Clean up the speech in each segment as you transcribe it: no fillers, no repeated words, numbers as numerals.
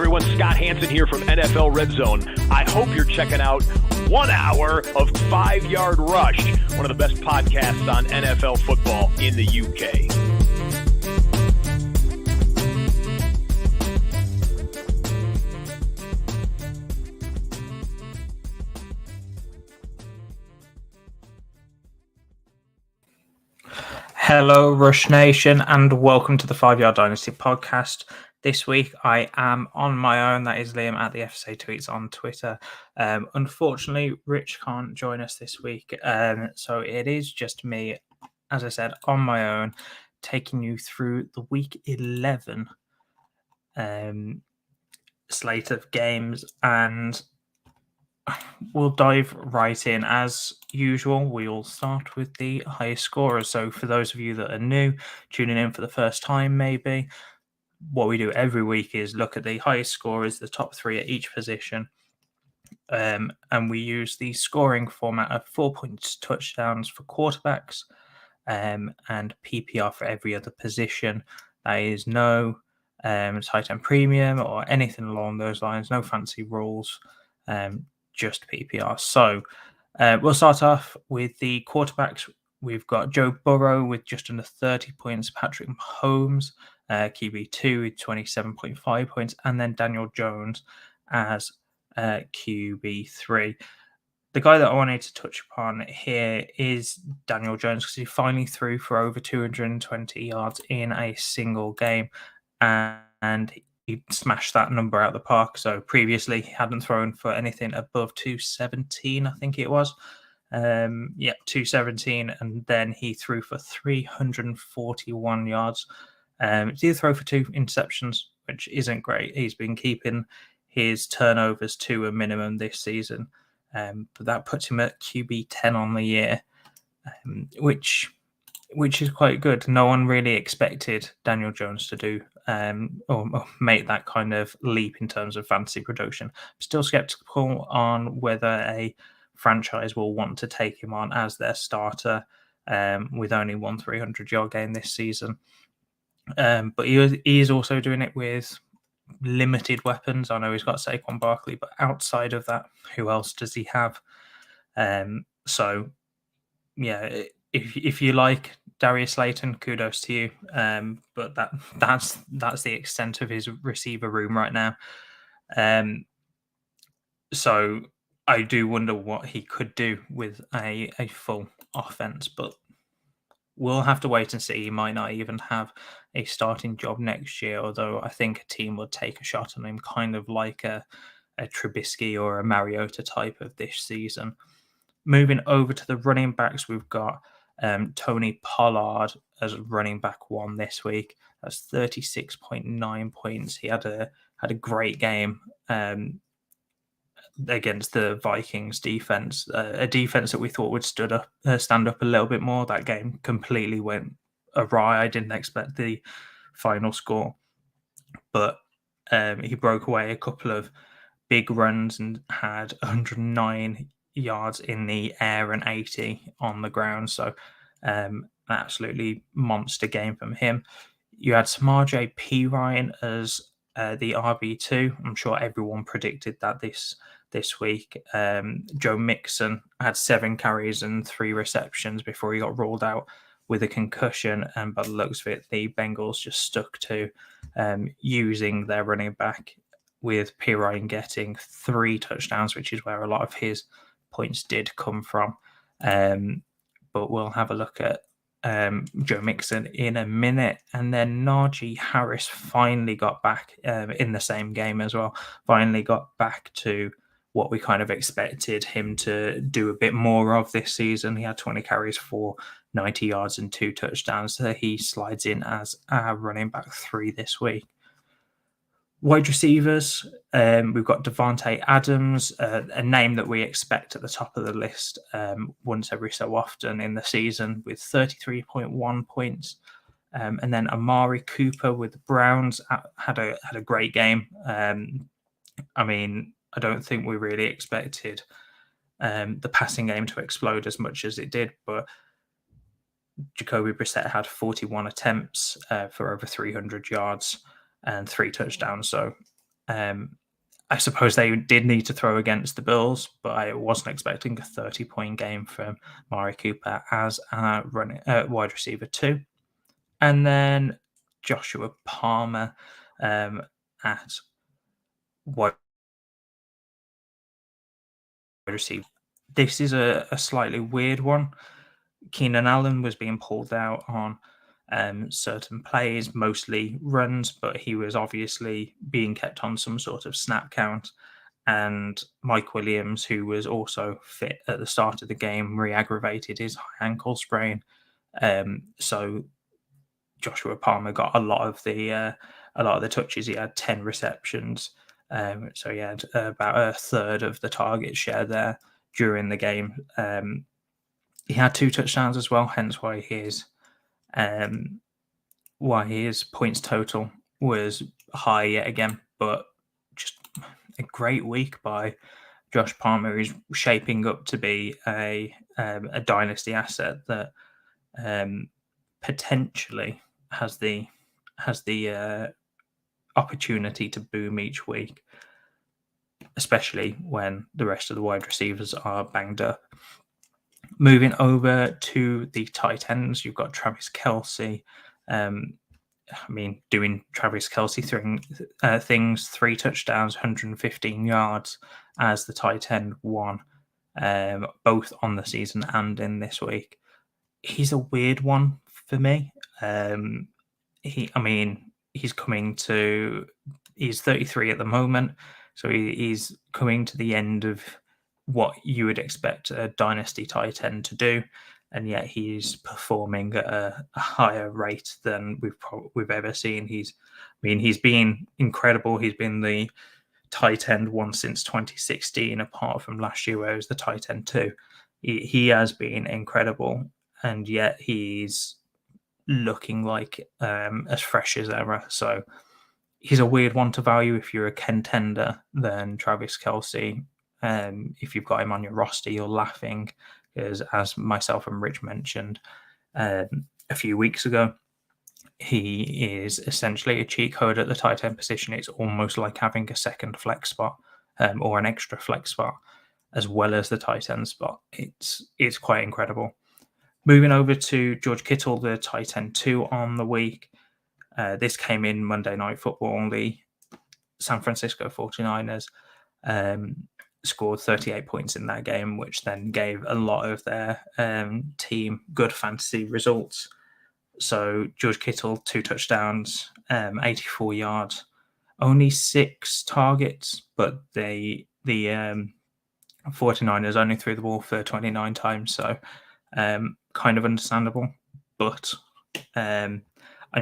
everyone, Scott Hansen here from NFL Red Zone. I hope you're checking out 1 hour of 5 Yard Rush, one of the best podcasts on NFL football in the UK. Hello, Rush Nation, and welcome to the 5 Yard Dynasty podcast. This week, I am on my own. That is Liam at the FSA Tweets on Twitter. Unfortunately, Rich can't join us this week, so it is just me, as I said, on my own, taking you through the Week 11 slate of games, and we'll dive right in. As usual, we'll start with the highest scorers. So for those of you that are new, tuning in for the first time maybe, what we do every week is look at the highest scorers, the top three at each position, and we use the scoring format of 4 points touchdowns for quarterbacks and PPR for every other position. That is no tight end premium or anything along those lines, no fancy rules, just PPR. So we'll start off with the quarterbacks. We've got Joe Burrow with just under 30 points, Patrick Mahomes, QB2 with 27.5 points, and then Daniel Jones as QB3. The guy that I wanted to touch upon here is Daniel Jones, because he finally threw for over 220 yards in a single game, and he smashed that number out of the park. So previously he hadn't thrown for anything above 217, I think it was. 217, and then he threw for 341 yards. He did throw for 2 interceptions, which isn't great. He's been keeping his turnovers to a minimum this season, but that puts him at QB 10 on the year, which is quite good. No one really expected Daniel Jones to do or make that kind of leap in terms of fantasy production. I'm still skeptical on whether a franchise will want to take him on as their starter with only one 300-yard game this season. But he is also doing it with limited weapons. I know he's got Saquon Barkley, but outside of that, who else does he have? So, yeah, if you like Darius Slayton, kudos to you. But that's the extent of his receiver room right now. So I do wonder what he could do with a full offense, but we'll have to wait and see. He might not even have a starting job next year, although I think a team would take a shot on him, kind of like a Trubisky or a Mariota type of this season. Moving over to the running backs, we've got Tony Pollard as running back 1 this week. That's 36.9 points. He had a great game against the Vikings defense, a defense that we thought would stand up a little bit more. That game completely went awry. I didn't expect the final score, but he broke away a couple of big runs and had 109 yards in the air and 80 on the ground. So an absolutely monster game from him. You had Samaje Perine as the RB2. I'm sure everyone predicted that this week. Joe Mixon had 7 carries and 3 receptions before he got ruled out with a concussion, and by the looks of it, the Bengals just stuck to using their running back, with Perine getting 3 touchdowns, which is where a lot of his points did come from. But we'll have a look at Joe Mixon in a minute. And then Najee Harris finally got back in the same game as well, finally got back to what we kind of expected him to do a bit more of this season. He had 20 carries for 90 yards and 2 touchdowns. So he slides in as our running back 3 this week. Wide receivers, we've got Devontae Adams, a name that we expect at the top of the list once every so often in the season, with 33.1 points. And then Amari Cooper with the Browns had a great game. I mean, I don't think we really expected the passing game to explode as much as it did, but Jacoby Brissett had 41 attempts for over 300 yards and 3 touchdowns. So I suppose they did need to throw against the Bills, but I wasn't expecting a 30-point game from Mari Cooper as a wide receiver 2. And then Joshua Palmer at wide receiver. This is a slightly weird one. Keenan Allen was being pulled out on certain plays, mostly runs, but he was obviously being kept on some sort of snap count. And Mike Williams, who was also fit at the start of the game, re-aggravated his high ankle sprain. So Joshua Palmer got a lot of the touches. He had 10 receptions, so he had about a third of the target share there during the game. He had 2 touchdowns as well, hence why his points total was high yet again. But just a great week by Josh Palmer. He's shaping up to be a dynasty asset that potentially has the opportunity to boom each week, especially when the rest of the wide receivers are banged up. Moving over to the tight ends, you've got Travis Kelce. Doing Travis Kelce things, 3 touchdowns, 115 yards as the tight end 1, both on the season and in this week. He's a weird one for me. He's 33 at the moment, so he's coming to the end of what you would expect a dynasty tight end to do, and yet he's performing at a higher rate than we've ever seen. He's been incredible. He's been the tight end 1 since 2016, apart from last year where he was the tight end 2. He has been incredible, and yet he's looking like as fresh as ever. So he's a weird one to value. If you're a contender, then Travis Kelce. If you've got him on your roster, you're laughing, because as myself and Rich mentioned a few weeks ago, he is essentially a cheat code at the tight end position. It's almost like having a second flex spot or an extra flex spot as well as the tight end spot. It's quite incredible. Moving over to George Kittle, the tight end 2 on the week. This came in Monday Night Football. The San Francisco 49ers scored 38 points in that game, which then gave a lot of their team good fantasy results. So George Kittle, 2 touchdowns, 84 yards, only 6 targets, but the 49ers only threw the ball for 29 times, so kind of understandable. But I'm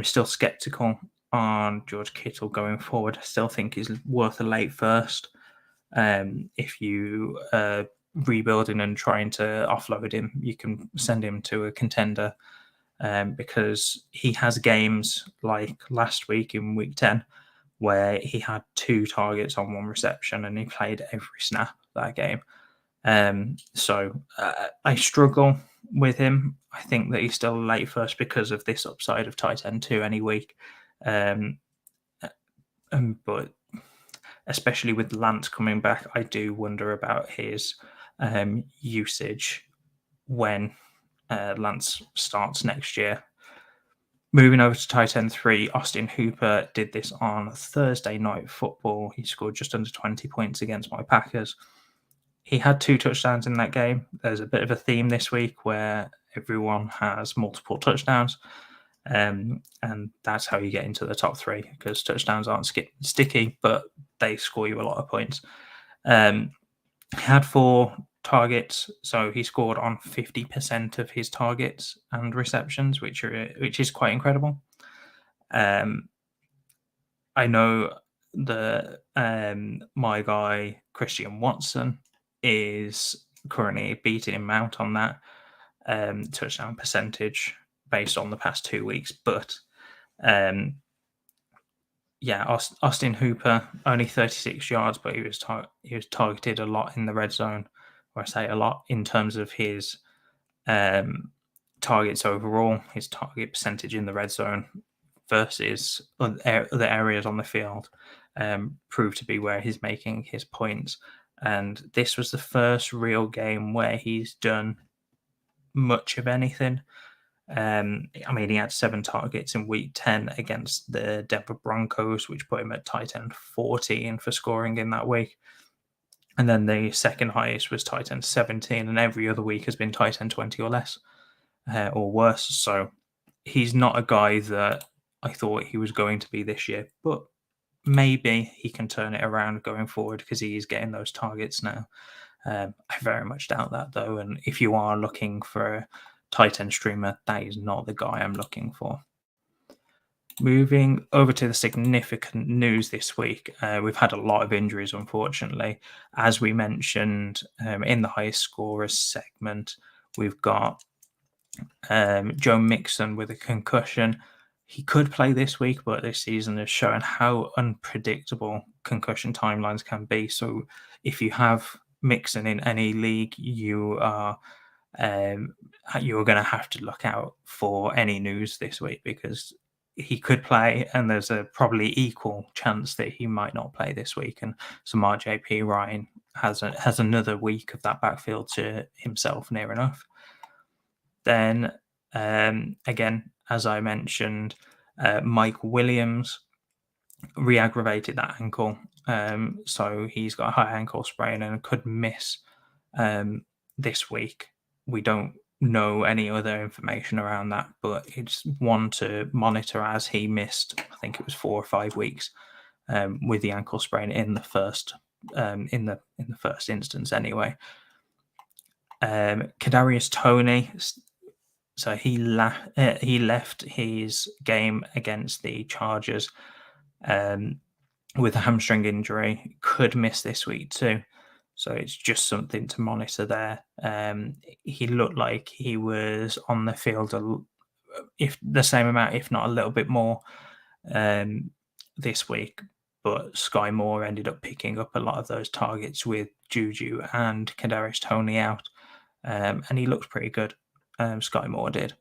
still skeptical on George Kittle going forward. I still think he's worth a late first. If you are rebuilding and trying to offload him, you can send him to a contender, because he has games like last week in week 10 where he had 2 targets on 1 reception and he played every snap that game. So I struggle with him. I think that he's still a late first because of this upside of tight end 2 any week. But especially with Lance coming back, I do wonder about his usage when Lance starts next year. Moving over to tight end 3, Austin Hooper did this on Thursday Night Football. He scored just under 20 points against my Packers. He had 2 touchdowns in that game. There's a bit of a theme this week where everyone has multiple touchdowns. And that's how you get into the top 3, because touchdowns aren't sticky, but they score you a lot of points. He had 4 targets, so he scored on 50% of his targets and receptions, which is quite incredible. I know that my guy Christian Watson is currently beating him out on that touchdown percentage based on the past 2 weeks, but Austin Hooper only 36 yards, but he was targeted a lot in the red zone. Or I say a lot in terms of his targets overall. His target percentage in the red zone versus other areas on the field prove to be where he's making his points. And this was the first real game where he's done much of anything. I mean, he had 7 targets in week 10 against the Denver Broncos, which put him at tight end 14 for scoring in that week. And then the second highest was tight end 17, and every other week has been tight end 20 or less or worse. So he's not a guy that I thought he was going to be this year, but maybe he can turn it around going forward because he is getting those targets now. I very much doubt that, though. And if you are looking for a tight end streamer, that is not the guy I'm looking for. Moving over to the significant news this week, we've had a lot of injuries, unfortunately. As we mentioned in the highest scorers segment, we've got Joe Mixon with a concussion. He could play this week, but this season has shown how unpredictable concussion timelines can be. So if you have Mixon in any league, you are going to have to look out for any news this week, because he could play and there's a probably equal chance that he might not play this week. And so RJP Ryan has another week of that backfield to himself near enough. Then again, as I mentioned, Mike Williams re-aggravated that ankle. So he's got a high ankle sprain and could miss this week. We don't know any other information around that, but it's one to monitor, as he missed, I think it was 4 or 5 weeks with the ankle sprain in the first first instance anyway. Kadarius Toney, so he left his game against the Chargers with a hamstring injury, could miss this week too. So it's just something to monitor there. He looked like he was on the field if the same amount, if not a little bit more, this week. But Sky Moore ended up picking up a lot of those targets with Juju and Kadarius Toney out, and he looked pretty good. Sky Moore did.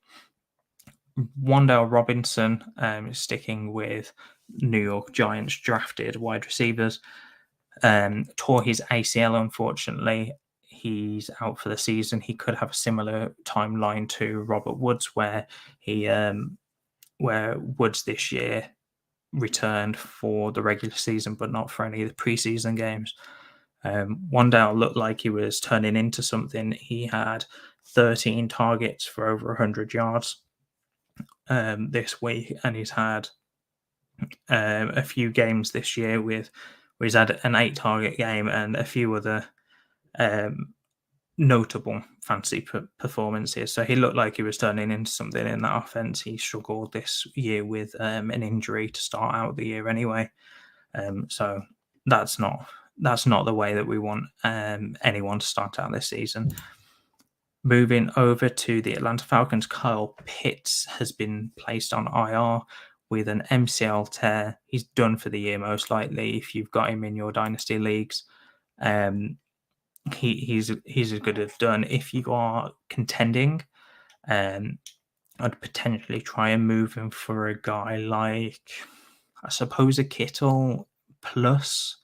Wan'Dale Robinson, sticking with New York Giants drafted wide receivers, tore his ACL, unfortunately. He's out for the season. He could have a similar timeline to Robert Woods, where Woods this year returned for the regular season, but not for any of the preseason games. Wan'Dale looked like he was turning into something. He had 13 targets for over 100 yards this week, and he's had a few games this year where he's had an 8-target game and a few other notable fancy performances. So he looked like he was turning into something in that offense. He struggled this year with an injury to start out the year anyway. So that's not the way that we want anyone to start out this season. Moving over to the Atlanta Falcons, Kyle Pitts has been placed on IR with an MCL tear. He's done for the year, most likely, if you've got him in your dynasty leagues. He's as good as done. If you are contending, I'd potentially try and move him for a guy like, I suppose, a Kittle plus.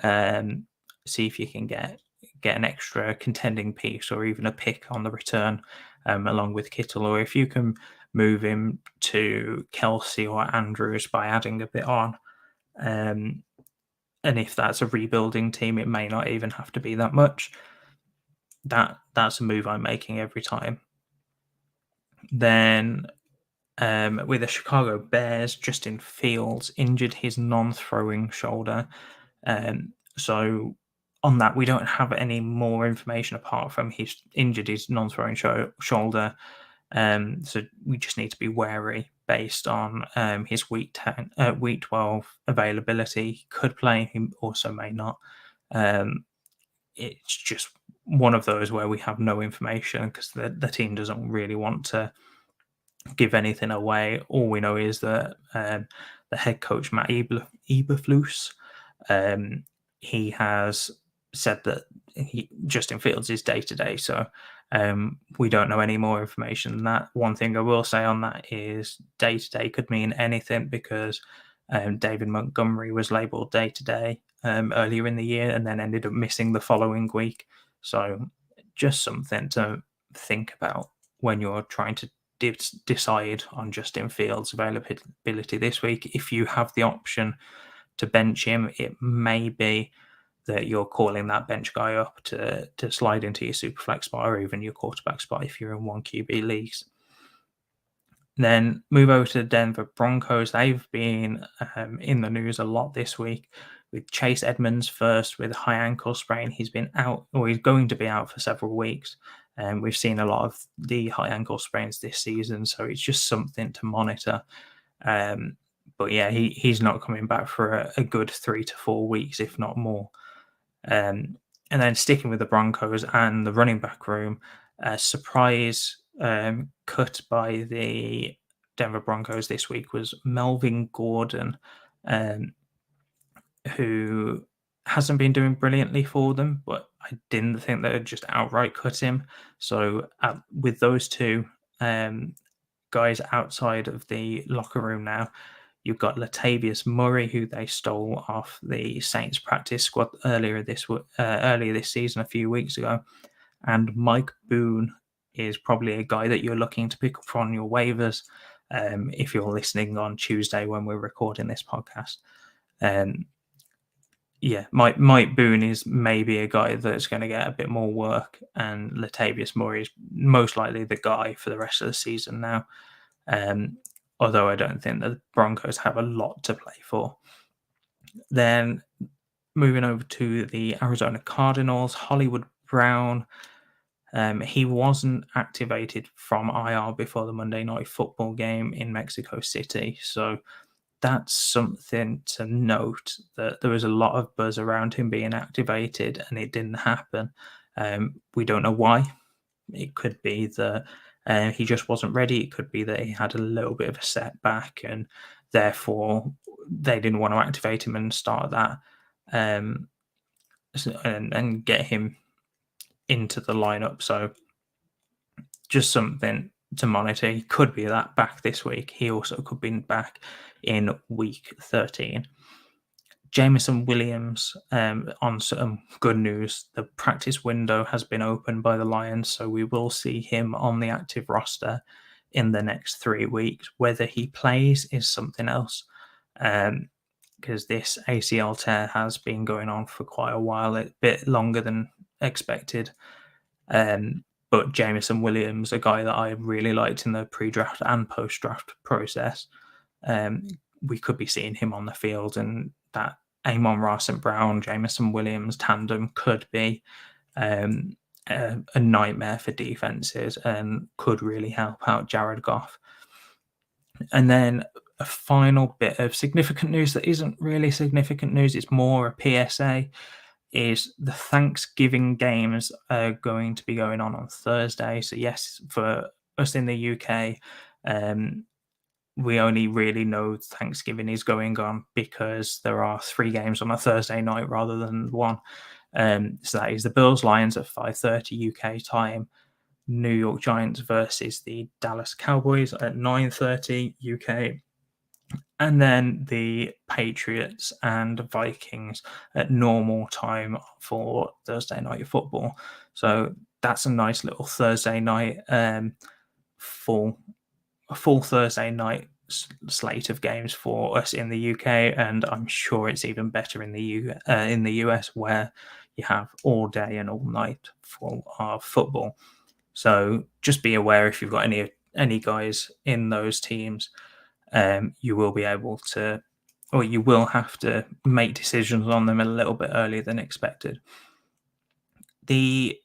See if you can get an extra contending piece or even a pick on the return along with Kittle, or if you can move him to Kelsey or Andrews by adding a bit on. And if that's a rebuilding team, it may not even have to be that much. That's a move I'm making every time. Then with the Chicago Bears, Justin Fields injured his non-throwing shoulder. So on that, we don't have any more information apart from he's injured his non-throwing shoulder. So we just need to be wary based on his week 12 availability. He could play, he also may not. It's just one of those where we have no information because the team doesn't really want to give anything away. All we know is that the head coach, Matt Eberflus, he has said that Justin Fields is day-to-day. So We don't know any more information than that. One thing I will say on that is day-to-day could mean anything, because David Montgomery was labelled day-to-day earlier in the year and then ended up missing the following week. So just something to think about when you're trying to decide on Justin Fields' availability this week. If you have the option to bench him, it may be that you're calling that bench guy up to slide into your superflex spot or even your quarterback spot if you're in 1 QB leagues. Then move over to the Denver Broncos. They've been in the news a lot this week, with Chase Edmonds first with a high ankle sprain. He's been out, or he's going to be out for several weeks. And we've seen a lot of the high ankle sprains this season, so it's just something to monitor. But yeah, he's not coming back for a good 3 to 4 weeks, if not more. And then sticking with the Broncos and the running back room, a surprise cut by the Denver Broncos this week was Melvin Gordon, who hasn't been doing brilliantly for them, but I didn't think they would just outright cut him. So with those two guys outside of the locker room now, you've got Latavius Murray, who they stole off the Saints practice squad earlier this season, a few weeks ago, and Mike Boone is probably a guy that you're looking to pick up on your waivers if you're listening on Tuesday when we're recording this podcast. Mike Boone is maybe a guy that's going to get a bit more work, and Latavius Murray is most likely the guy for the rest of the season now. Although I don't think the Broncos have a lot to play for. Then moving over to the Arizona Cardinals, Hollywood Brown. He wasn't activated from IR before the Monday Night Football game in Mexico City. So that's something to note, that there was a lot of buzz around him being activated and it didn't happen. We don't know why. It could be that he just wasn't ready. It could be that he had a little bit of a setback and therefore they didn't want to activate him and start that and get him into the lineup. So just something to monitor. He could be that back this week. He also could be back in week 13. Jameson Williams, on some good news, the practice window has been opened by the Lions, so we will see him on the active roster in the next 3 weeks. Whether he plays is something else, because this ACL tear has been going on for quite a while, a bit longer than expected. But Jameson Williams, a guy that I really liked in the pre-draft and post-draft process, we could be seeing him on the field, and that Amon-Ra St. Brown, Jameson Williams tandem could be a nightmare for defenses and could really help out Jared Goff. And then a final bit of significant news that isn't really significant news, it's more a PSA, is the Thanksgiving games are going to be going on Thursday. So yes, for us in the UK, we only really know Thanksgiving is going on because there are 3 games on a Thursday night rather than 1. So that is the Bills Lions at 5:30 UK time, New York Giants versus the Dallas Cowboys at 9:30 UK, and then the Patriots and Vikings at normal time for Thursday night football. So that's a nice little Thursday night, full Thursday night slate of games for us in the UK, and I'm sure it's even better in the US, where you have all day and all night for our football. So just be aware, if you've got any guys in those teams, you will be able to, or you will have to make decisions on them a little bit earlier than expected. The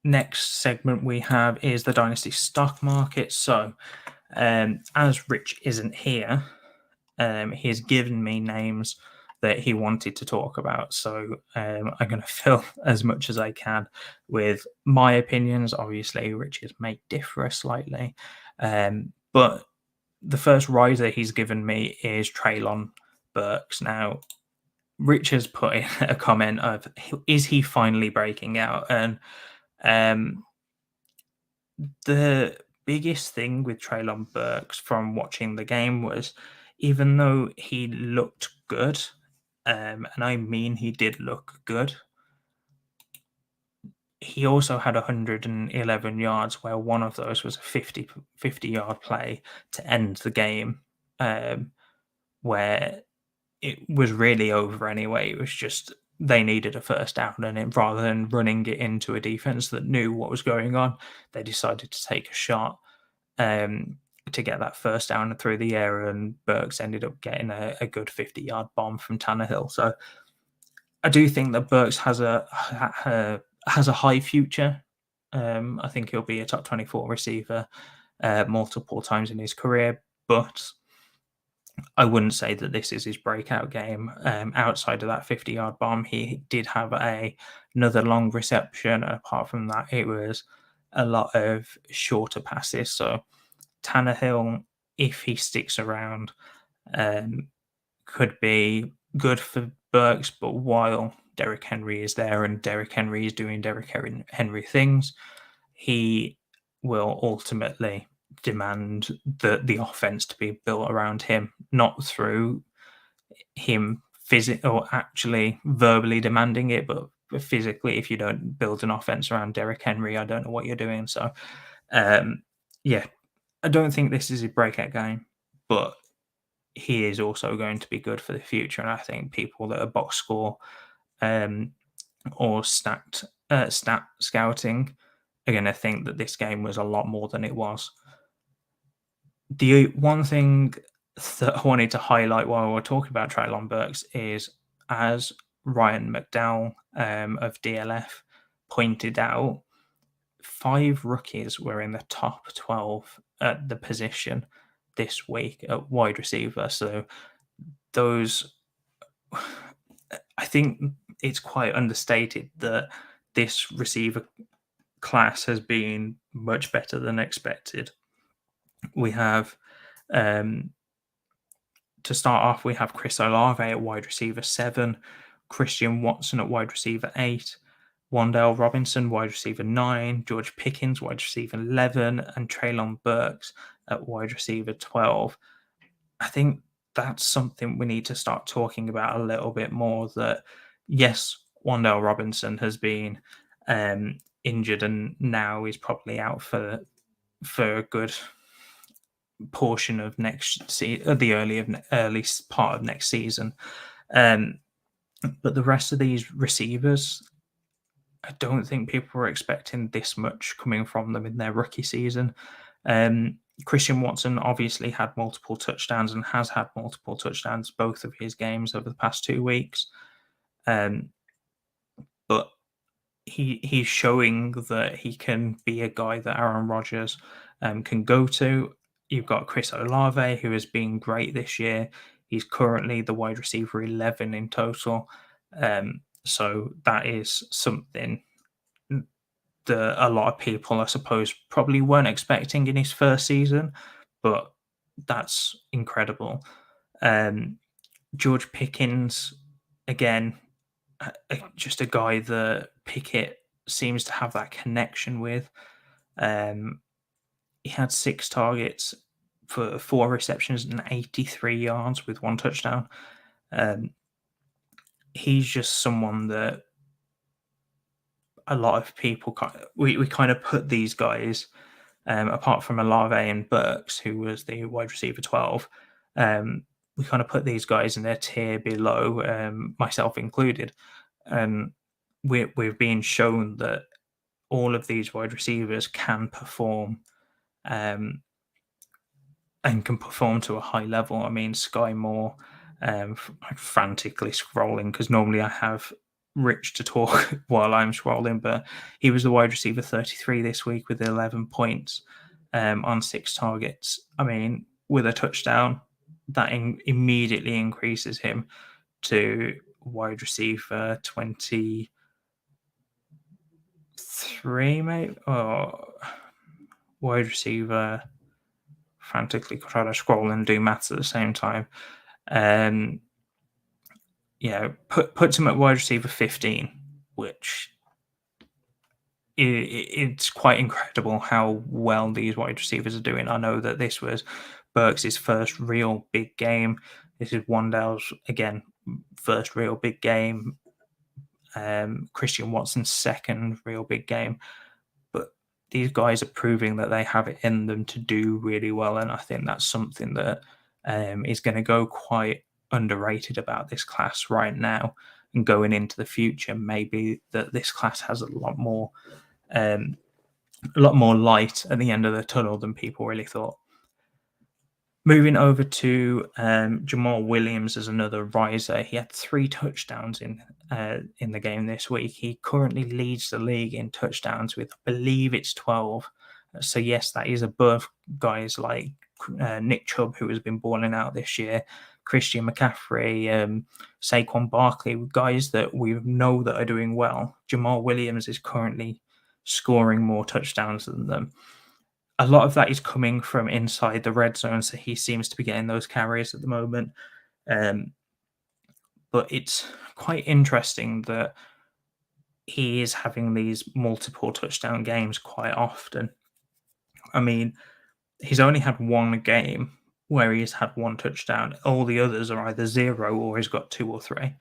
next segment we have is the Dynasty stock market. So as Rich isn't here, he has given me names that he wanted to talk about. So I'm going to fill as much as I can with my opinions. Obviously, Rich's may differ slightly. But the first riser he's given me is Treylon Burks. Now, Rich has put in a comment of, is he finally breaking out? And The biggest thing with Treylon Burks from watching the game was, even though he looked good, and I mean he did look good, he also had 111 yards, where one of those was a 50-yard play to end the game, where it was really over anyway. It was just they needed a first down, and rather than running it into a defense that knew what was going on, they decided to take a shot to get that first down through the air, and Burks ended up getting a good 50-yard bomb from Tannehill. So I do think that Burks has a high future. I think he'll be a top 24 receiver multiple times in his career, but I wouldn't say that this is his breakout game. Outside of that 50-yard bomb, he did have another long reception. Apart from that, it was a lot of shorter passes. So Tannehill, if he sticks around, could be good for Burks, but while Derrick Henry is there and Derrick Henry is doing Derrick Henry things, he will ultimately demand the offense to be built around him, not through him or actually verbally demanding it, but physically. If you don't build an offense around Derrick Henry, I don't know what you're doing. So, yeah, I don't think this is a breakout game, but he is also going to be good for the future. And I think people that are box score or stat scouting are going to think that this game was a lot more than it was. The one thing that I wanted to highlight while we're talking about Treylon Burks is, as Ryan McDowell of DLF pointed out, 5 rookies were in the top 12 at the position this week at wide receiver. So those, I think it's quite understated that this receiver class has been much better than expected. We have, to start off, we have Chris Olave at wide receiver 7, Christian Watson at wide receiver 8, Wan'Dale Robinson, wide receiver 9, George Pickens, wide receiver 11, and Treylon Burks at wide receiver 12. I think that's something we need to start talking about a little bit more, that yes, Wan'Dale Robinson has been injured and now is probably out for a good portion of next season, the early part of next season. But the rest of these receivers, I don't think people were expecting this much coming from them in their rookie season. Christian Watson obviously had multiple touchdowns and has had multiple touchdowns both of his games over the past 2 weeks. But he's showing that he can be a guy that Aaron Rodgers can go to. You've got Chris Olave, who has been great this year. He's currently the wide receiver 11 in total. So that is something that a lot of people, I suppose, probably weren't expecting in his first season, but that's incredible. George Pickens, again, just a guy that Pickett seems to have that connection with. He had 6 targets for 4 receptions and 83 yards with 1 touchdown. He's just someone that a lot of people, we kind of put these guys, apart from Olave and Burks, who was the wide receiver 12, we kind of put these guys in their tier below, myself included. And we're being shown that all of these wide receivers can perform, and can perform to a high level. I mean, Sky Moore, I'm frantically scrolling because normally I have Rich to talk while I'm scrolling, but he was the wide receiver 33 this week with 11 points on 6 targets. I mean, with a touchdown, that immediately increases him to wide receiver 23, maybe, or wide receiver. Frantically try to scroll and do maths at the same time. Puts him at wide receiver 15, which it's quite incredible how well these wide receivers are doing. I know that this was Burks' first real big game. This is Wandale's, again, first real big game. Christian Watson's second real big game. But these guys are proving that they have it in them to do really well. And I think that's something that is going to go quite underrated about this class right now. And going into the future, maybe that this class has a lot more light at the end of the tunnel than people really thought. Moving over to Jamal Williams as another riser, he had 3 touchdowns in the game this week. He currently leads the league in touchdowns with, I believe it's 12. So yes, that is above guys like Nick Chubb, who has been balling out this year, Christian McCaffrey, Saquon Barkley, guys that we know that are doing well. Jamal Williams is currently scoring more touchdowns than them. A lot of that is coming from inside the red zone, so he seems to be getting those carries at the moment. But it's quite interesting that he is having these multiple touchdown games quite often. I mean, he's only had one game where he's had 1 touchdown. All the others are either 0 or he's got 2 or 3.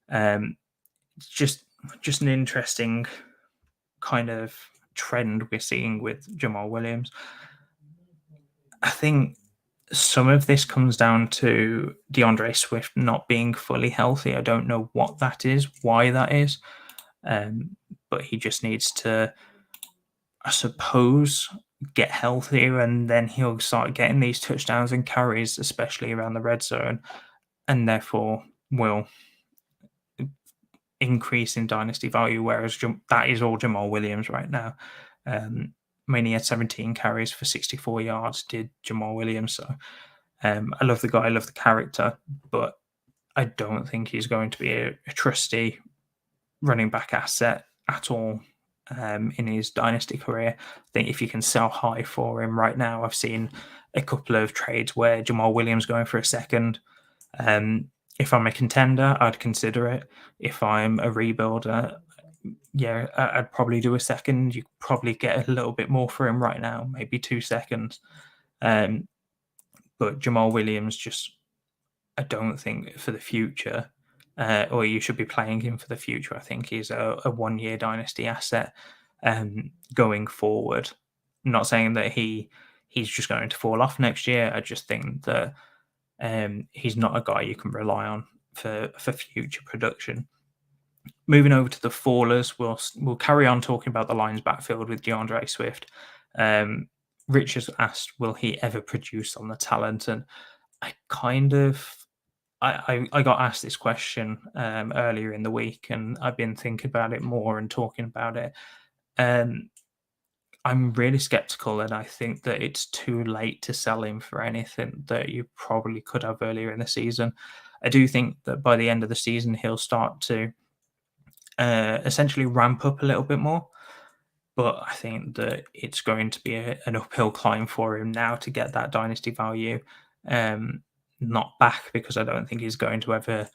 It's just an interesting kind of trend we're seeing with Jamal Williams. I think some of this comes down to DeAndre Swift not being fully healthy. I don't know what that is, why that is, but he just needs to, I suppose, get healthier, and then he'll start getting these touchdowns and carries, especially around the red zone, and therefore will increase in dynasty value, whereas that is all Jamal Williams right now. I mean, he had 17 carries for 64 yards, did Jamal Williams. So I love the guy, I love the character, but I don't think he's going to be a trusty running back asset at all in his dynasty career. I think if you can sell high for him right now, I've seen a couple of trades where Jamal Williams going for a second. If I'm a contender, I'd consider it. If I'm a rebuilder, yeah, I'd probably do a second. You probably get a little bit more for him right now, maybe 2 seconds. But Jamal Williams, just, I don't think for the future, or you should be playing him for the future. I think he's a 1-year dynasty asset going forward. I'm not saying that he's just going to fall off next year. I just think that he's not a guy you can rely on for future production. Moving over to the fallers, we'll carry on talking about the Lions backfield with DeAndre Swift. Rich has asked, will he ever produce on the talent? And I got asked this question earlier in the week, and I've been thinking about it more and talking about it. I'm really skeptical, and I think that it's too late to sell him for anything that you probably could have earlier in the season. I do think that by the end of the season, he'll start to essentially ramp up a little bit more. But I think that it's going to be an uphill climb for him now to get that dynasty value. Not back, because I don't think he's going to ever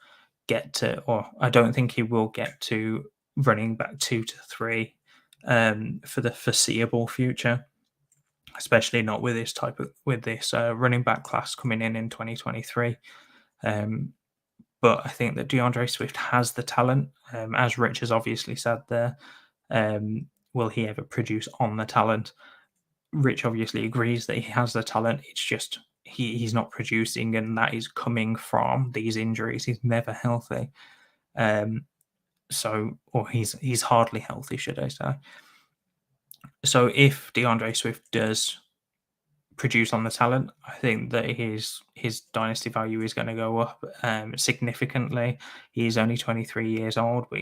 get to, or I don't think he will get to running back 2 to 3 for the foreseeable future, especially not with this running back class coming in 2023. But I think that DeAndre Swift has the talent, as Rich has obviously said there. Will he ever produce on the talent? Rich obviously agrees that he has the talent. It's just he's not producing, and that is coming from these injuries. He's never healthy. Or he's hardly healthy, should I say. So if DeAndre Swift does produce on the talent, I think that his dynasty value is going to go up significantly. He's only 23 years old, but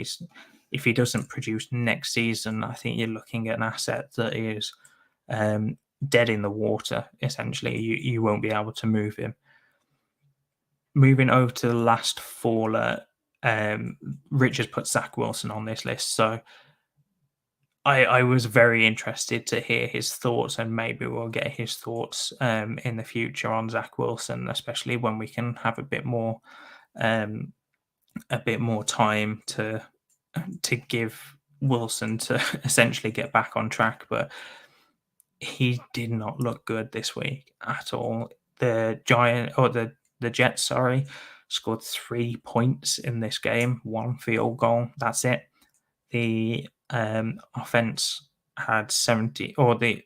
if he doesn't produce next season, I think you're looking at an asset that is dead in the water, essentially. You won't be able to move him. Moving over to the last faller, Richard put Zach Wilson on this list, so I was very interested to hear his thoughts, and maybe we'll get his thoughts in the future on Zach Wilson, especially when we can have a bit more time to give Wilson to essentially get back on track, but he did not look good this week at all. The Jets, sorry, scored 3 points in this game, 1 field goal. That's it. The offense had 70, or the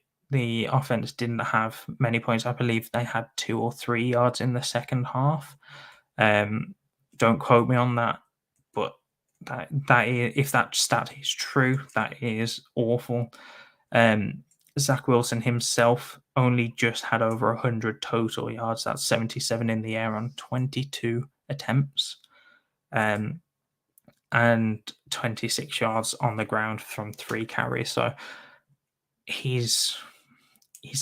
offense didn't have many points. I believe they had 2 or 3 yards in the second half. Don't quote me on that, but that is, if that stat is true, that is awful. Zach Wilson himself only just had over 100 total yards. That's 77 in the air on 22 attempts, and 26 yards on the ground from 3 carries. So he's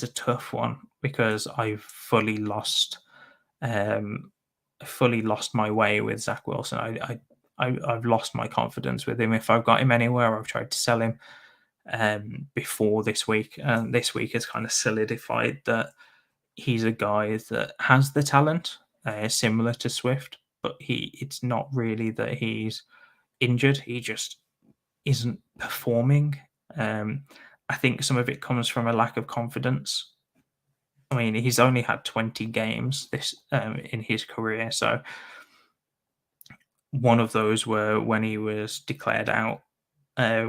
a tough one because I've fully lost my way with Zach Wilson. I've lost my confidence with him. If I've got him anywhere, I've tried to sell him before this week, and this week has kind of solidified that he's a guy that has the talent, similar to Swift, but it's not really that he's injured. He just isn't performing. I think some of it comes from a lack of confidence. I mean, he's only had 20 games in his career, so one of those were when he was declared out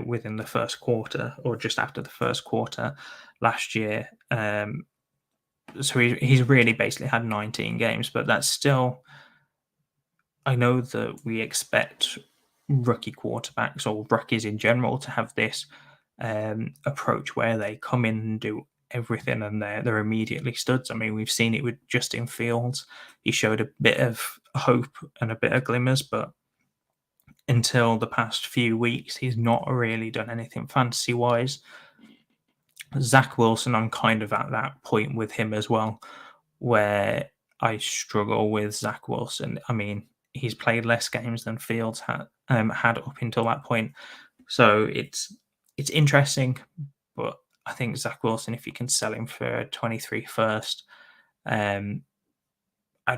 within the first quarter or just after the first quarter last year. So he's really basically had 19 games, but that's still. I know that we expect rookie quarterbacks or rookies in general to have this approach where they come in and do everything and they're immediately studs. I mean, we've seen it with Justin Fields. He showed a bit of hope and a bit of glimmers, but until the past few weeks, he's not really done anything fantasy-wise. Zach Wilson, I'm kind of at that point with him as well, where I struggle with Zach Wilson. I mean, he's played less games than Fields had up until that point. So it's interesting, but I think Zach Wilson, if you can sell him for 23 first, I'd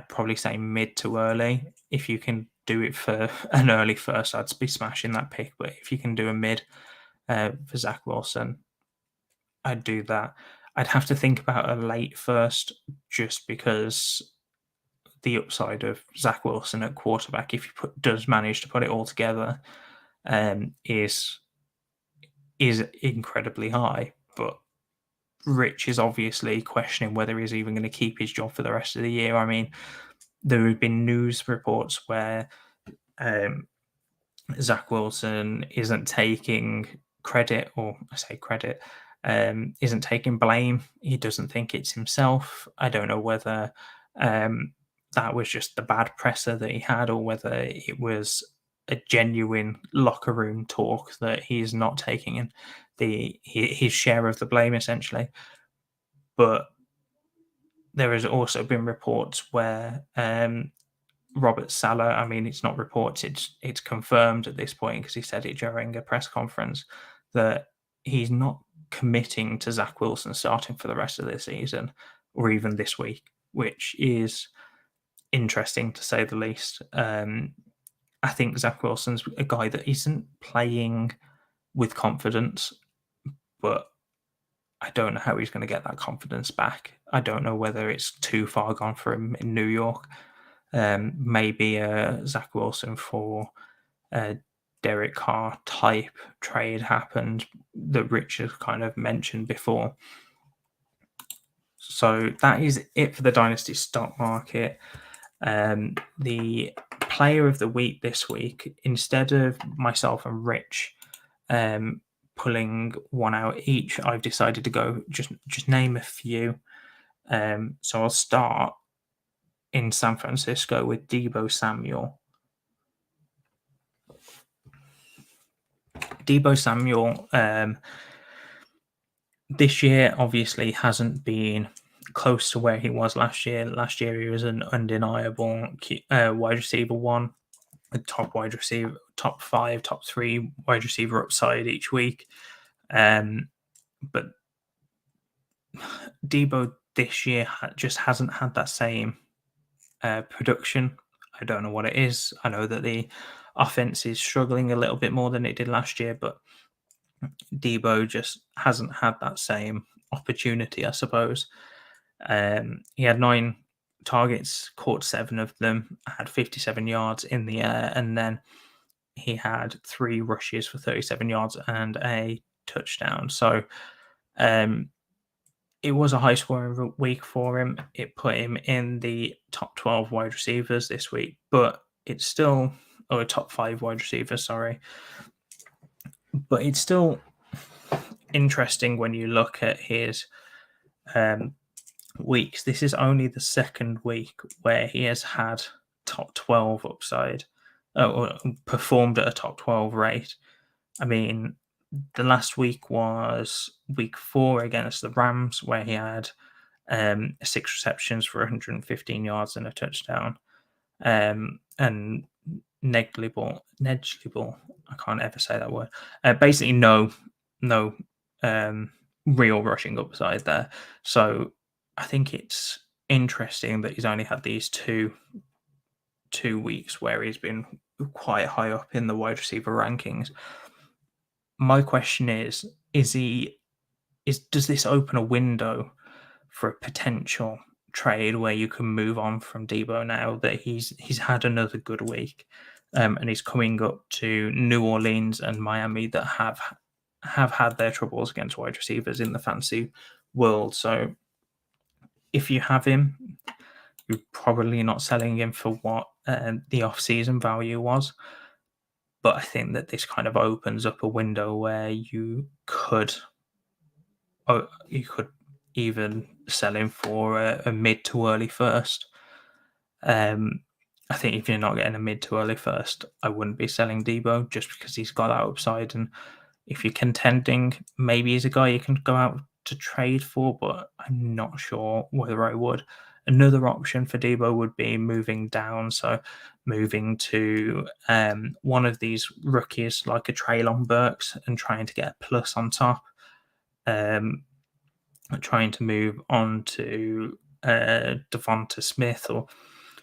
probably say mid to early. If you can do it for an early first, I'd be smashing that pick. But if you can do a mid for Zach Wilson, I'd do that. I'd have to think about a late first just because the upside of Zach Wilson at quarterback, if he does manage to put it all together, is incredibly high. But Rich is obviously questioning whether he's even going to keep his job for the rest of the year. I mean, there have been news reports where Zach Wilson isn't taking credit, or I say credit, isn't taking blame. He doesn't think it's himself. I don't know whether that was just the bad presser that he had, or whether it was a genuine locker room talk that he's not taking in his share of the blame, essentially. But there has also been reports where Robert Saleh, I mean, it's not reports, it's confirmed at this point because he said it during a press conference, that he's not committing to Zach Wilson starting for the rest of the season or even this week, which is interesting to say the least. I think Zach Wilson's a guy that isn't playing with confidence, but I don't know how he's going to get that confidence back. I don't know whether it's too far gone for him in New York. Maybe a Zach Wilson for Derek Carr type trade happened that Richard kind of mentioned before. So that is it for the Dynasty stock market. The player of the week this week, instead of myself and Rich pulling one out each, I've decided to go just name a few. So I'll start in San Francisco with Deebo Samuel. Deebo Samuel this year obviously hasn't been close to where he was last year. Last year he was an undeniable wide receiver one, a top wide receiver, top 5, top 3 wide receiver upside each week. But Deebo this year just hasn't had that same production. I don't know what it is. I know that the offense is struggling a little bit more than it did last year, but Debo just hasn't had that same opportunity, I suppose. He had 9 targets, caught 7 of them, had 57 yards in the air, and then he had 3 rushes for 37 yards and a touchdown. So it was a high scoring week for him. It put him in the top 12 wide receivers this week, but it's still, or top 5 wide receivers, sorry. But it's still interesting when you look at his weeks. This is only the second week where he has had top 12 upside, or performed at a top 12 rate. I mean, the last week was week 4 against the Rams, where he had 6 receptions for 115 yards and a touchdown, and negligible. I can't ever say that word. Basically, no real rushing upside there. So I think it's interesting that he's only had these two weeks where he's been quite high up in the wide receiver rankings. My question is does this open a window for a potential trade where you can move on from Debo now that he's had another good week, and he's coming up to New Orleans and Miami that have had their troubles against wide receivers in the fantasy world. So if you have him, you're probably not selling him for what the off-season value was. But I think that this kind of opens up a window where you could even sell him for a mid to early first. I think if you're not getting a mid to early first, I wouldn't be selling Debo just because he's got that upside. And if you're contending, maybe he's a guy you can go out to trade for, but I'm not sure whether I would. Another option for Debo would be moving down, so moving to one of these rookies like a Treylon Burks and trying to get a plus on top. Trying to move on to Devonta Smith or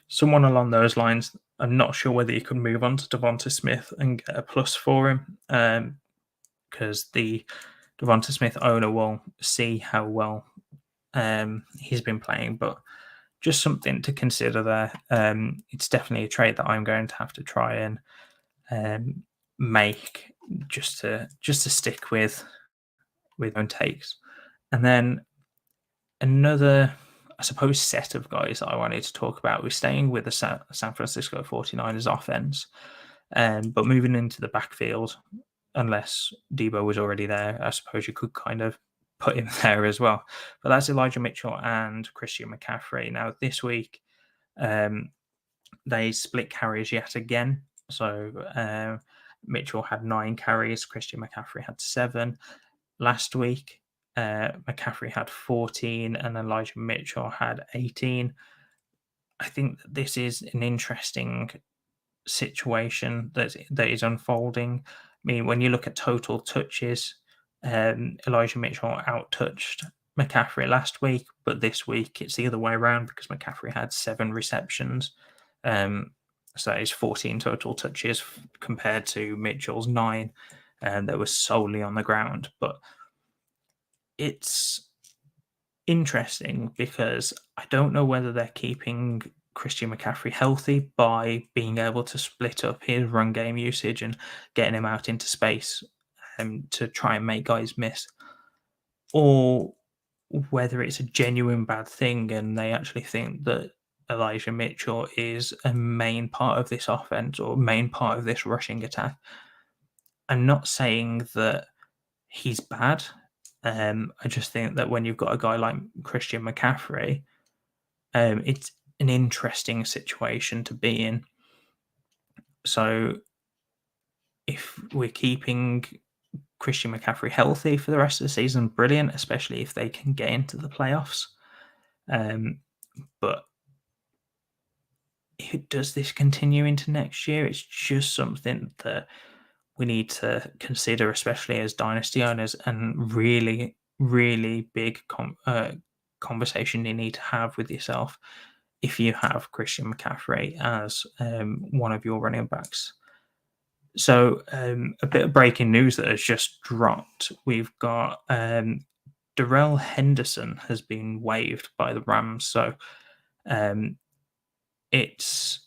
someone along those lines. I'm not sure whether you could move on to Devonta Smith and get a plus for him, because the Devonta Smith owner will see how well he's been playing, but just something to consider there. It's definitely a trade that I'm going to have to try and make just to stick with own takes. And then another, I suppose, set of guys that I wanted to talk about. We're staying with the San Francisco 49ers offense, but moving into the backfield, unless Debo was already there, I suppose you could kind of put him there as well. But that's Elijah Mitchell and Christian McCaffrey. Now, this week, they split carries yet again. So Mitchell had 9 carries, Christian McCaffrey had 7. Last week, McCaffrey had 14 and Elijah Mitchell had 18. I think that this is an interesting situation that is unfolding. I mean, when you look at total touches, Elijah Mitchell out-touched McCaffrey last week, but this week it's the other way around because McCaffrey had 7 receptions. So that is 14 total touches compared to Mitchell's 9 that was solely on the ground. But it's interesting because I don't know whether they're keeping Christian McCaffrey healthy by being able to split up his run game usage and getting him out into space to try and make guys miss, or whether it's a genuine bad thing and they actually think that Elijah Mitchell is a main part of this offense or main part of this rushing attack. I'm not saying that he's bad. I just think that when you've got a guy like Christian McCaffrey, it's an interesting situation to be in. So if we're keeping Christian McCaffrey healthy for the rest of the season, brilliant, especially if they can get into the playoffs. But does this continue into next year? It's just something that we need to consider, especially as Dynasty owners, and really, really big conversation you need to have with yourself if you have Christian McCaffrey as one of your running backs. So a bit of breaking news that has just dropped. We've got Darrell Henderson has been waived by the Rams. So um, it's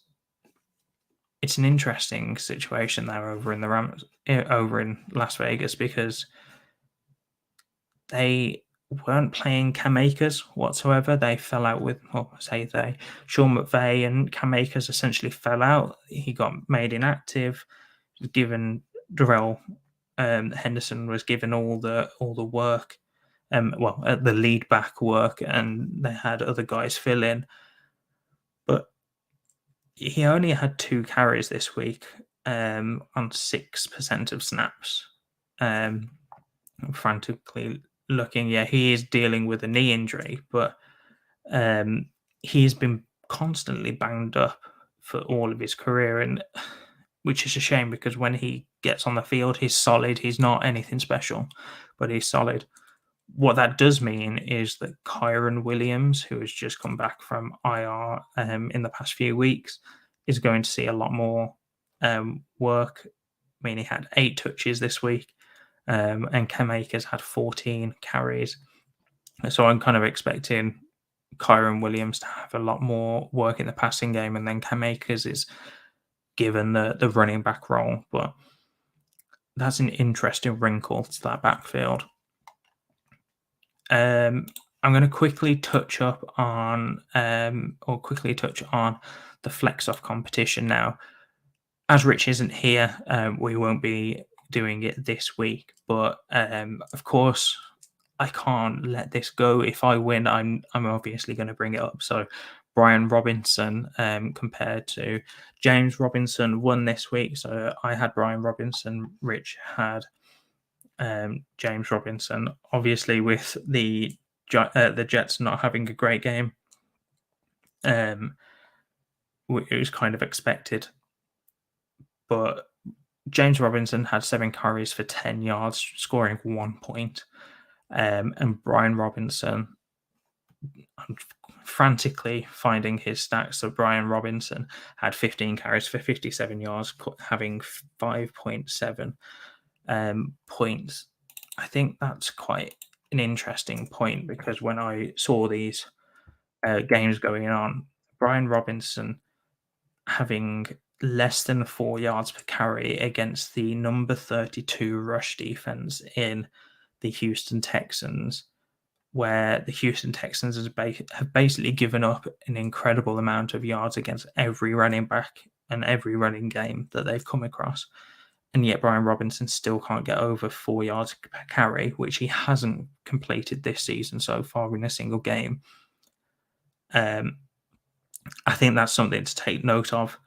an interesting situation there over in the Rams over in Las Vegas, because they weren't playing Cam Akers whatsoever. They fell out with, well, say they, Sean McVay and Cam Akers essentially fell out. He got made inactive, given Darrell Henderson was given all the work, the lead back work, and they had other guys fill in. But he only had 2 carries this week on 6% of snaps. Frantically looking, yeah, he is dealing with a knee injury, but he's been constantly banged up for all of his career, and which is a shame, because when he gets on the field, he's solid. He's not anything special, but he's solid. What that does mean is that Kyron Williams, who has just come back from IR in the past few weeks, is going to see a lot more work. I mean, he had 8 touches this week, and Cam Akers had 14 carries. So I'm kind of expecting Kyron Williams to have a lot more work in the passing game, and then Cam Akers is given the running back role. But that's an interesting wrinkle to that backfield. I'm going to quickly touch on the flex off competition now. As Rich isn't here, we won't be doing it this week, but of course I can't let this go. If I win, I'm obviously going to bring it up. So Brian Robinson compared to James Robinson won this week. So I had Brian Robinson, Rich had James Robinson. Obviously, with the Jets not having a great game, it was kind of expected. But James Robinson had 7 carries for 10 yards, scoring 1 point. And Brian Robinson, I'm frantically finding his stats. So Brian Robinson had 15 carries for 57 yards, having 5.7 points. I think that's quite an interesting point, because when I saw these games going on, Brian Robinson having less than 4 yards per carry against the number 32 rush defense in the Houston Texans, where the Houston Texans have basically given up an incredible amount of yards against every running back and every running game that they've come across. And yet Brian Robinson still can't get over 4 yards per carry, which he hasn't completed this season so far in a single game. I think that's something to take note of.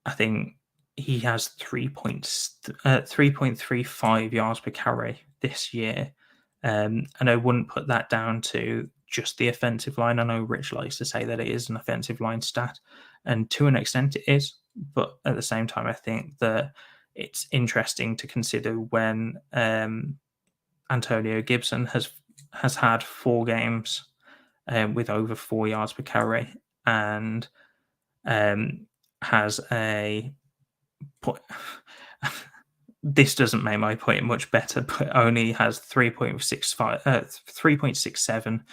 I think he has 3.35 yards per carry this year. And I wouldn't put that down to just the offensive line. I know Rich likes to say that it is an offensive line stat, and to an extent it is. But at the same time, I think that it's interesting to consider when Antonio Gibson has had 4 games with over 4 yards per carry, and has a point. This doesn't make my point much better, but only has 3.67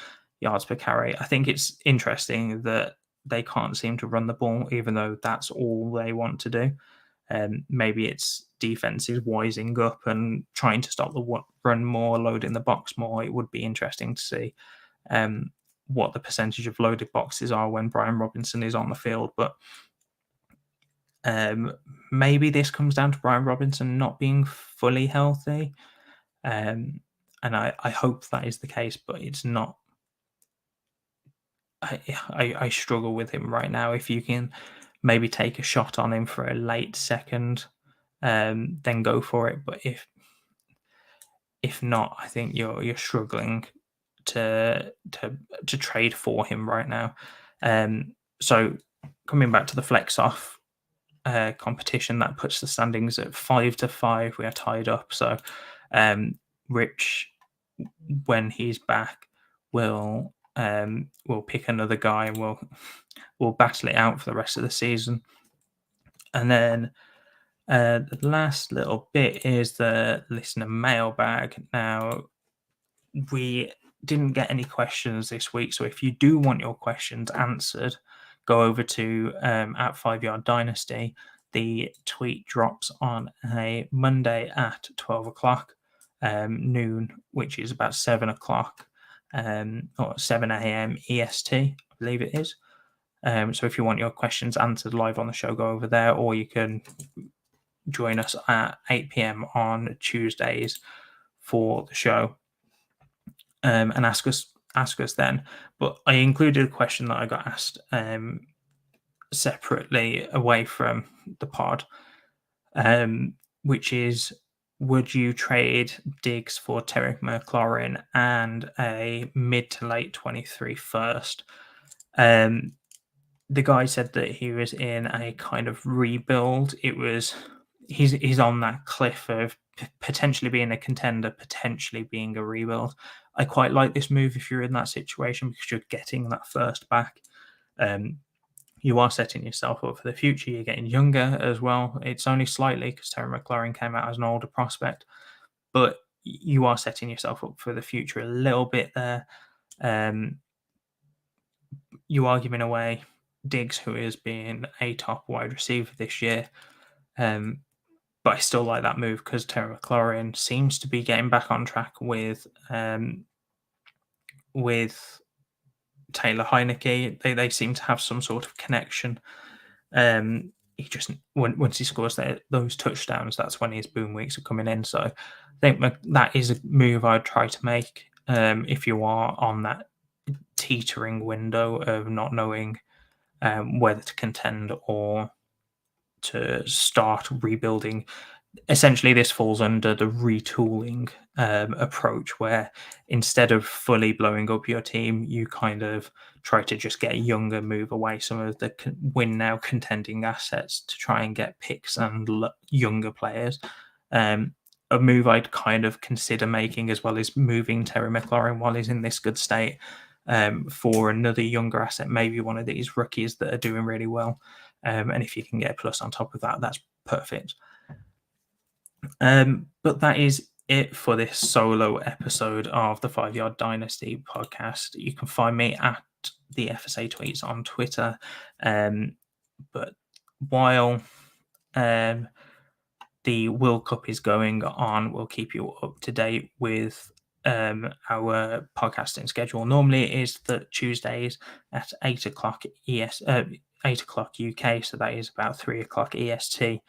yards per carry. I think it's interesting that they can't seem to run the ball, even though that's all they want to do. Maybe it's defenses wising up and trying to stop the run more, loading the box more. It would be interesting to see what the percentage of loaded boxes are when Brian Robinson is on the field. But maybe this comes down to Brian Robinson not being fully healthy. And I hope that is the case, but it's not. I struggle with him right now. If you can maybe take a shot on him for a late second, then go for it. But if not, I think you're struggling to trade for him right now. So coming back to the flex off competition, that puts the standings at 5-5. We are tied up. So Rich, when he's back, will pick another guy, and we'll battle it out for the rest of the season. And then The last little bit is the listener mailbag. Now, we didn't get any questions this week, so if you do want your questions answered, go over to at 5 Yard Dynasty. The tweet drops on a Monday at 12 o'clock noon, which is about 7 o'clock or 7 a.m. EST, I believe it is. So if you want your questions answered live on the show, go over there, or you can join us at 8 p.m. on Tuesdays for the show and ask us then. But I included a question that I got asked separately away from the pod, which is, would you trade Diggs for Terry McLaurin and a mid to late 23 first? The guy said that he was in a kind of rebuild. He's on that cliff of potentially being a contender, potentially being a rebuild. I quite like this move if you're in that situation because you're getting that first back. You are setting yourself up for the future. You're getting younger as well. It's only slightly because Terry McLaurin came out as an older prospect, but you are setting yourself up for the future a little bit there. You are giving away Diggs, who is being a top wide receiver this year. But I still like that move because Terry McLaurin seems to be getting back on track with Taylor Heineke. They seem to have some sort of connection. He just once he scores those touchdowns, that's when his boom weeks are coming in. So I think that is a move I'd try to make if you are on that teetering window of not knowing whether to contend or to start rebuilding. Essentially, this falls under the retooling approach, where instead of fully blowing up your team, you kind of try to just get younger, move away some of the win now contending assets to try and get picks and younger players. A move I'd kind of consider making as well is moving Terry McLaurin while he's in this good state for another younger asset, maybe one of these rookies that are doing really well. And if you can get a plus on top of that, that's perfect. But that is it for this solo episode of the 5 Yard Dynasty podcast. You can find me at the FSA Tweets on Twitter. But while the World Cup is going on, we'll keep you up to date with our podcasting schedule. Normally it is the Tuesdays at 8 o'clock 8 o'clock UK, so that is about 3 o'clock EST.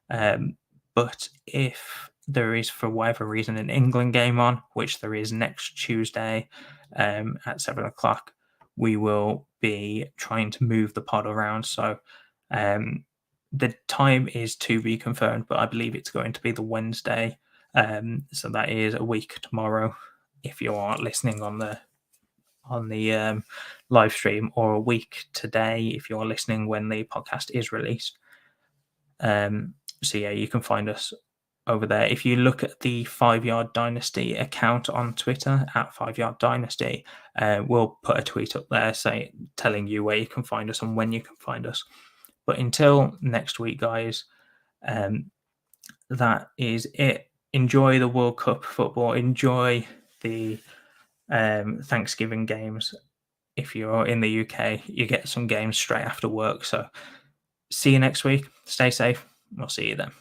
But if there is, for whatever reason, an England game on, which there is next Tuesday at 7 o'clock, we will be trying to move the pod around. So the time is to be confirmed, but I believe it's going to be the Wednesday. So that is a week tomorrow if you are listening on the live stream, or a week today if you're listening when the podcast is released. So yeah, you can find us over there. If you look at the 5 Yard Dynasty account on Twitter at 5 Yard Dynasty, we'll put a tweet up there telling you where you can find us and when you can find us. But until next week, guys, that is it. Enjoy the World Cup football. Enjoy the Thanksgiving games. If you're in the UK, you get some games straight after work. So see you next week. Stay safe. We'll see you then.